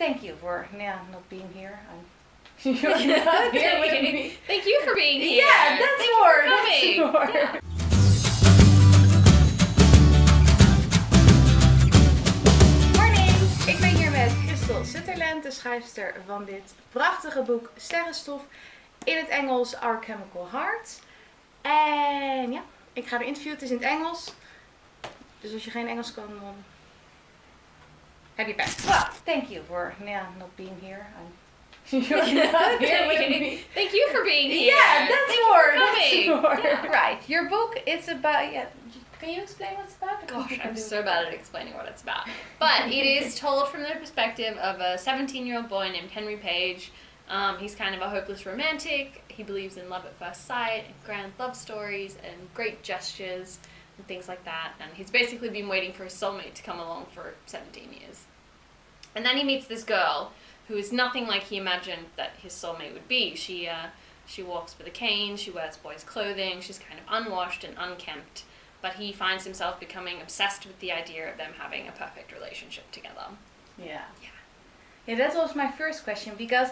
thank you for not being here. You're not here with me. Thank you for being here. Yeah, that's Thank more. You for coming. That's more. Yeah. Morning! Ik ben hier met Krystal Sutherland, de schrijfster van dit prachtige boek Sterrenstof. In het Engels Our Chemical Heart. En ja, ik ga de interviewen. Het is in het Engels. Dus als je geen Engels kan, dan heb je pech. Well, thank you for not being here. You're not here with me. Thank you for being here. Yeah, that's Thank more. You for coming. That's more. Yeah. Right. Your book is about. Yeah. Can you explain what it's about? Gosh, I'm so bad at explaining what it's about. But it is told from the perspective of a 17-year-old boy named Henry Page. He's kind of a hopeless romantic. He believes in love at first sight, and grand love stories, and great gestures, and things like that. And he's basically been waiting for his soulmate to come along for 17 years. And then he meets this girl who is nothing like he imagined that his soulmate would be. She walks with a cane, she wears boys' clothing, she's kind of unwashed and unkempt. But he finds himself becoming obsessed with the idea of them having a perfect relationship together. Yeah. Yeah. Yeah, that was my first question, because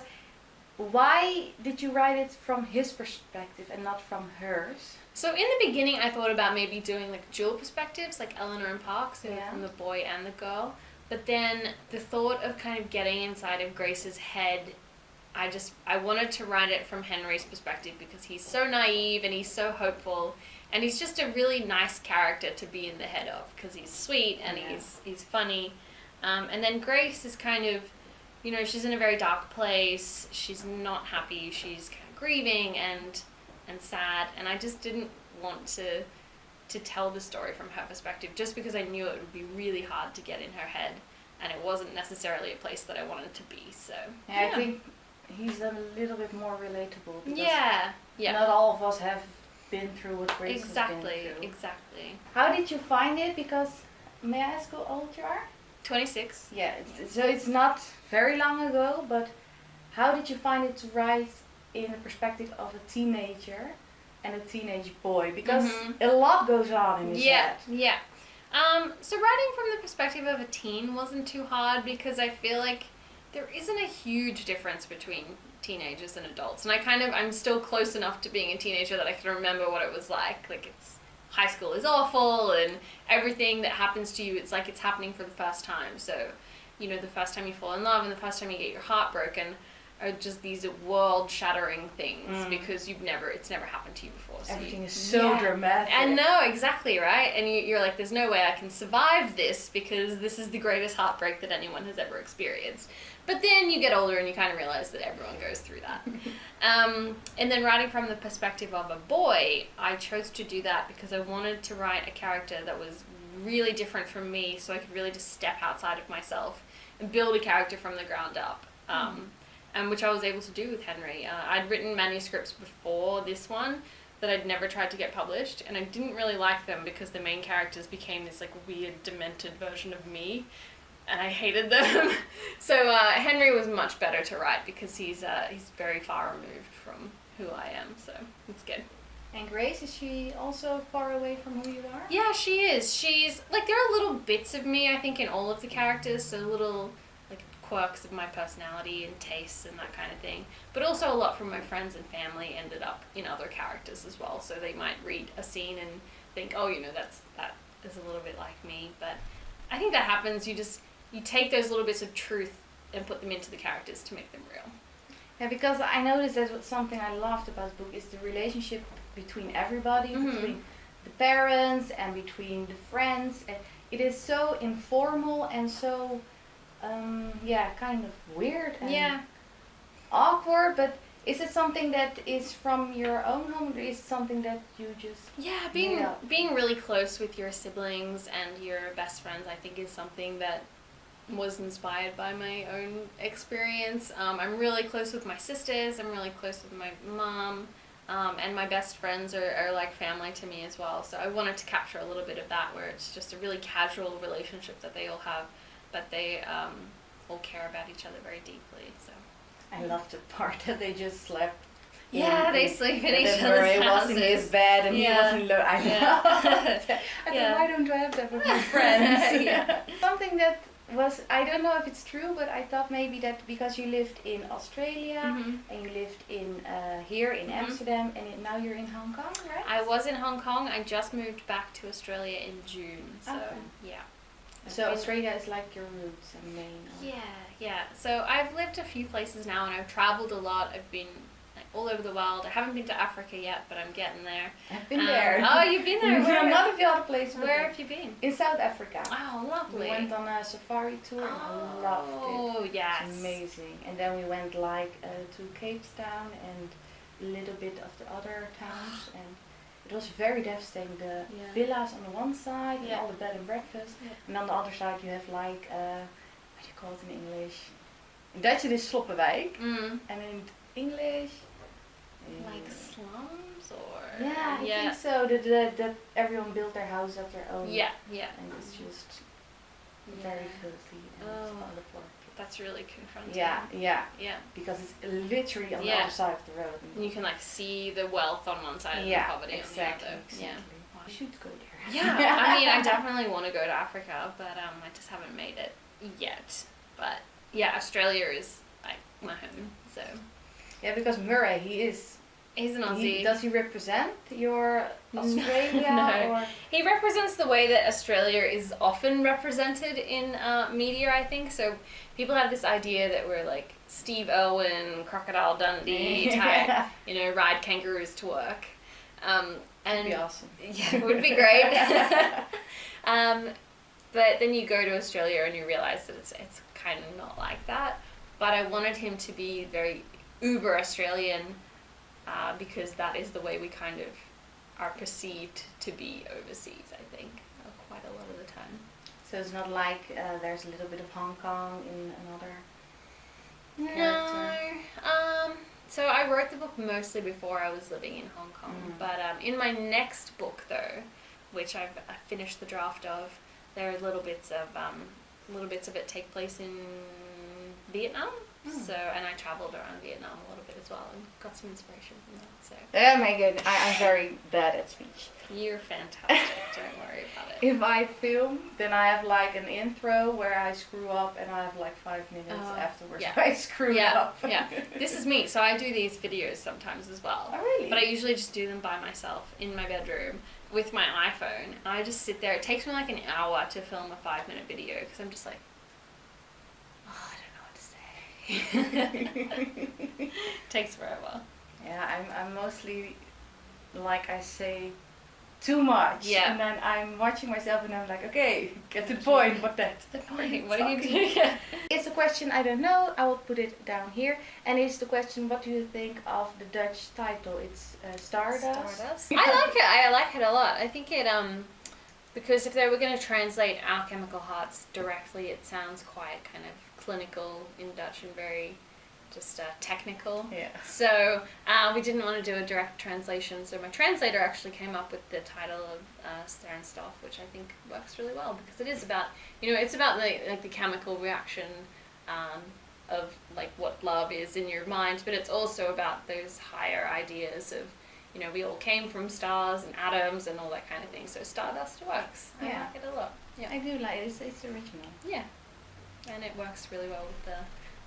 why did you write it from his perspective and not from hers? So in the beginning I thought about maybe doing like dual perspectives, like Eleanor and Park, so from the boy and the girl. But then the thought of kind of getting inside of Grace's head, I wanted to write it from Henry's perspective because he's so naive and he's so hopeful. And he's just a really nice character to be in the head of because he's sweet and he's funny. And then Grace is kind of, she's in a very dark place. She's not happy. She's kind of grieving and sad. And I just didn't want to tell the story from her perspective just because I knew it would be really hard to get in her head. And it wasn't necessarily a place that I wanted to be. So I think he's a little bit more relatable. Because yeah. Not all of us have been through what Grace has been through. Exactly. How did you find it? Because, may I ask how old you are? 26. Yeah, so it's not very long ago, but how did you find it to write in the perspective of a teenager and a teenage boy? Because a lot goes on in his head. Yeah. So writing from the perspective of a teen wasn't too hard because I feel like there isn't a huge difference between teenagers and adults, and I'm still close enough to being a teenager that I can remember what it was like. Like, high school is awful, and everything that happens to you, it's like it's happening for the first time. So, the first time you fall in love and the first time you get your heart broken are just these world-shattering things because it's never happened to you before. So everything is so dramatic. I know, exactly, right? And you're like, there's no way I can survive this because this is the greatest heartbreak that anyone has ever experienced. But then you get older and you kind of realize that everyone goes through that. And then writing from the perspective of a boy, I chose to do that because I wanted to write a character that was really different from me so I could really just step outside of myself and build a character from the ground up. And which I was able to do with Henry. I'd written manuscripts before this one that I'd never tried to get published, and I didn't really like them because the main characters became this like weird, demented version of me. And I hated them. So Henry was much better to write because he's very far removed from who I am. So it's good. And Grace, is she also far away from who you are? Yeah, she is. She's like, there are little bits of me, I think, in all of the characters. So little like quirks of my personality and tastes and that kind of thing. But also a lot from my friends and family ended up in other characters as well. So they might read a scene and think, oh, that is a little bit like me. But I think that happens. You take those little bits of truth and put them into the characters to make them real. Yeah, because I noticed that something I loved about the book is the relationship between everybody, between the parents and between the friends. It is so informal and so, kind of weird and awkward, but is it something that is from your own home, or is it something that you just... Yeah, being really close with your siblings and your best friends, I think, is something that was inspired by my own experience. I'm really close with my sisters, I'm really close with my mom, and my best friends are like family to me as well. So I wanted to capture a little bit of that, where it's just a really casual relationship that they all have, but they all care about each other very deeply. So I love the part that they just slept. Yeah, they sleep in each other's houses. He was in his bed and he was in I know. I thought, why don't I have that with my friends? Something that was, I don't know if it's true, but I thought maybe that because you lived in Australia and you lived in here in Amsterdam and now you're in Hong Kong, right? I was in Hong Kong. I just moved back to Australia in June. So yeah. So Australia is like your roots and main. Yeah. So I've lived a few places now, and I've traveled a lot. I've been like all over the world. I haven't been to Africa yet, but I'm getting there. I've been there. Oh, you've been there? Where? None of the other places. Where have you been? In South Africa. Oh, lovely. We went on a safari tour and I loved it. Oh, yes. It's amazing. And then we went to Cape Town and a little bit of the other towns, and it was very devastating. The villas on the one side and all the bed and breakfast, and on the other side you have like what do you call it in English? In Dutch it is sloppenwijk, and in English like slums or I think so. That everyone built their house of their own. And it's just very filthy and on the floor. That's really confronting. Yeah. Because it's literally on the other side of the road. And you can like see the wealth on one side and the poverty on the other. Exactly. You should go there. Yeah, I mean, I definitely want to go to Africa, but I just haven't made it yet. But yeah, Australia is like my home. So yeah, because Murray, he's an Aussie. Does he represent your Australia? No. Or? He represents the way that Australia is often represented in media, I think. So people have this idea that we're like Steve Irwin, Crocodile Dundee type, ride kangaroos to work. And that'd be awesome. Yeah, it would be great. But then you go to Australia and you realize that it's kind of not like that. But I wanted him to be very uber Australian, because that is the way we kind of are perceived to be overseas, I think, quite a lot of the time. So it's not like there's a little bit of Hong Kong in another character? No. So I wrote the book mostly before I was living in Hong Kong. But in my next book, though, which I finished the draft of, there are little bits of it take place in Vietnam. So, and I travelled around Vietnam a little bit as well and got some inspiration from that. So oh my goodness, I'm very bad at speech. You're fantastic. Don't worry about it. If I film, then I have like an intro where I screw up, and I have like 5 minutes afterwards where I screw up. Yeah, this is me. So I do these videos sometimes as well. Oh, really? But I usually just do them by myself in my bedroom with my iPhone, and I just sit there. It takes me like an hour to film a 5-minute video because I'm just like, takes forever. Yeah, I'm mostly like I say too much. Yeah. And then I'm watching myself and I'm like, okay, get to the point. That's the point. What are you doing? It's a question I don't know. I will put it down here. And it's the question, what do you think of the Dutch title? It's Stardust. I like it a lot. I think it because if they were going to translate Alchemical Hearts directly, it sounds quite kind of clinical in Dutch and very just technical. Yeah. So we didn't want to do a direct translation. So my translator actually came up with the title of Sterrenstof, which I think works really well because it is about it's about the chemical reaction of like what love is in your mind, but it's also about those higher ideas of we all came from stars and atoms and all that kind of thing. So Stardust works. I like it a lot. Yeah. I do like it. It's original. Yeah. And it works really well with the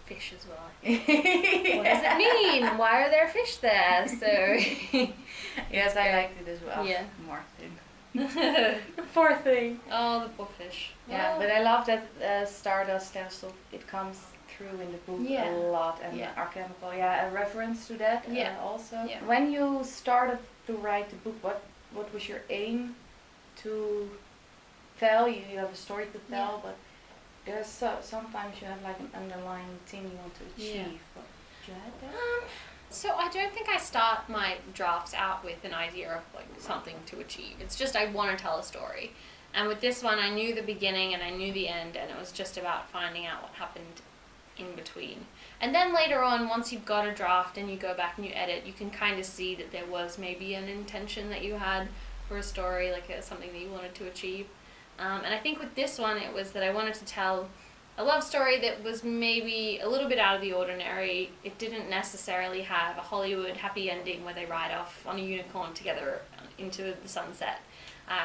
fish as well. What does it mean? Why are there fish there? So yes, I liked it as well. Yeah. More thin. Poor thing. Oh, the poor fish. Yeah, but I love that Stardust Sterrenstof. It comes through in the book a lot, and Alchemical. Yeah, a reference to that. Also. Yeah. When you started to write the book, what was your aim to tell? You have a story to tell, but there's sometimes you have like an underlying thing you want to achieve. Did you have that? So I don't think I start my drafts out with an idea of like something to achieve. It's just I want to tell a story. And with this one, I knew the beginning and I knew the end, and it was just about finding out what happened in between. And then later on, once you've got a draft and you go back and you edit, you can kind of see that there was maybe an intention that you had for a story, like something that you wanted to achieve. And I think with this one, it was that I wanted to tell a love story that was maybe a little bit out of the ordinary. It didn't necessarily have a Hollywood happy ending where they ride off on a unicorn together into the sunset.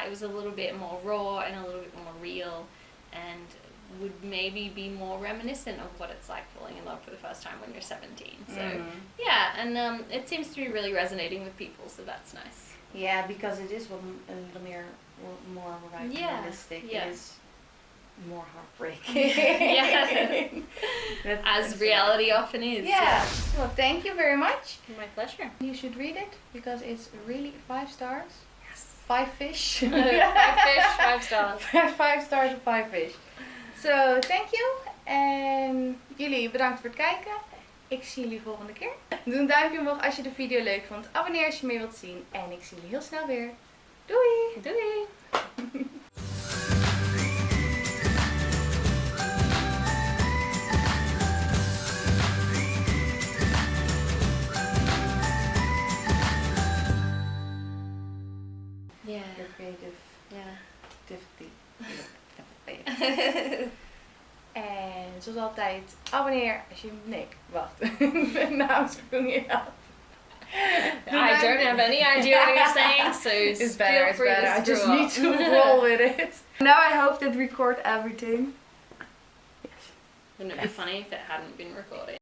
It was a little bit more raw and a little bit more real, and would maybe be more reminiscent of what it's like falling in love for the first time when you're 17. So yeah, and it seems to be really resonating with people, so that's nice. Yeah, because it is a little more realistic. Yeah. It is more heartbreaking. Yeah. As reality often is. Yeah. Well, thank you very much. My pleasure. You should read it because it's really 5 stars. Yes. 5 fish. 5 fish, 5 stars. 5 stars of 5 fish. So, thank you. En jullie bedankt voor het kijken. Ik zie jullie volgende keer. Doe een duimpje omhoog als je de video leuk vond. Abonneer als je meer wilt zien. En ik zie jullie heel snel weer. Doei! Doei! Your creative activity. En zoals altijd, abonneer als je... Nee, wacht. Nou, sprong je af. I don't have any idea what you're saying, so It's better, feel free to I just screw need up. to roll with it. Now I hope that record everything. Wouldn't it be funny if it hadn't been recording?